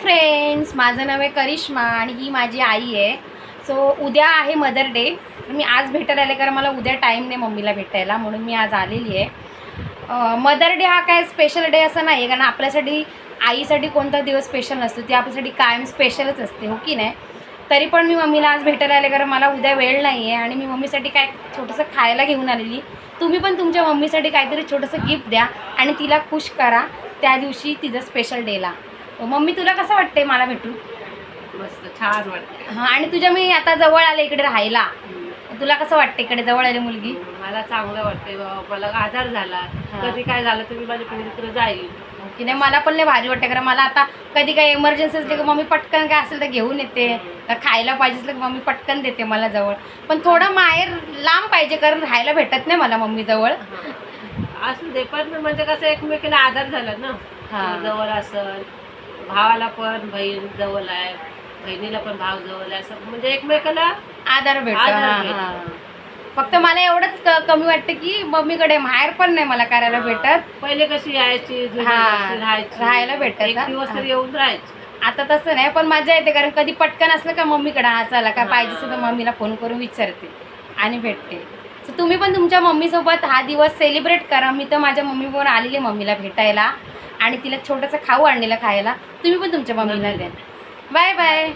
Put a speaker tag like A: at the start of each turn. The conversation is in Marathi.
A: फ्रेंड्स, माझं नाव आहे करिश्मा आणि ही माझी आई आहे. सो उद्या आहे मदर डे. मी आज भेटायला आले कारण मला उद्या टाईम नाही मम्मीला भेटायला, म्हणून मी आज आलेली आहे. मदर डे हा काय स्पेशल डे असं नाही आहे, कारण आपल्यासाठी आईसाठी कोणता दिवस स्पेशल नसतो, ती आपल्यासाठी कायम स्पेशलच असते, हो की नाही. तरी पण मी मम्मीला आज भेटायला आले कारण मला उद्या वेळ नाही आहे आणि मी मम्मीसाठी काय छोटंसं खायला घेऊन आलेली. तुम्ही पण तुमच्या मम्मीसाठी काहीतरी छोटंसं गिफ्ट द्या आणि तिला खुश करा त्या दिवशी तिचं स्पेशल डेला. मम्मी तुला कसं वाटते मला भेटून?
B: मस्त छान वाटते.
A: हां, आणि तुझ्या मी आता जवळ आले इकडे राहायला, तुला कसं वाटते इकडे जवळ आले मुलगी?
B: मला चांगलं वाटते बाबा, मला आधार झाला. कधी काय झालं तर मी माझ्या पोरीकडे जाईल
A: की नाही. मला पण लय भारी वाटते कारण मला आता कधी काही इमर्जन्सी असली की मम्मी पटकन काय असेल तर घेऊन येते, खायला पाहिजे असलं की मम्मी पटकन देते मला जवळ. पण थोडं माहेर लांब पाहिजे कारण राहायला भेटत नाही मला मम्मी जवळ.
B: असू दे, पण म्हणजे कसं एकमेकीला आधार झाला ना. जवळ असल, भावाला पण बहीण जवळ आहे, बहिणीला पण भाव जवळ आहे, असं म्हणजे एकमेकाला
A: आधार भेटतो. फक्त मला एवढंच कमी वाटतं की मम्मीकडे माहेर पण नाही मला करायला भेटत.
B: पहिले कशी यायची
A: राहायला भेटत,
B: एक दिवस तर येऊन राहायची.
A: आता तसं नाही, पण मजा येते कारण कधी पटकन असलं का मम्मीकडे हा चला काय पाहिजे असेल तर मम्मीला फोन करून विचारते आणि भेटते. सो तुम्ही पण तुमच्या मम्मीसोबत हा दिवस सेलिब्रेट करा. मी तर माझ्या मम्मीबरोबर आलेली मम्मीला भेटायला आणि तिला छोटंसं खाऊ आणलेलं खायला. तुम्ही पण तुमच्या मम्मीला द्या. Bye bye.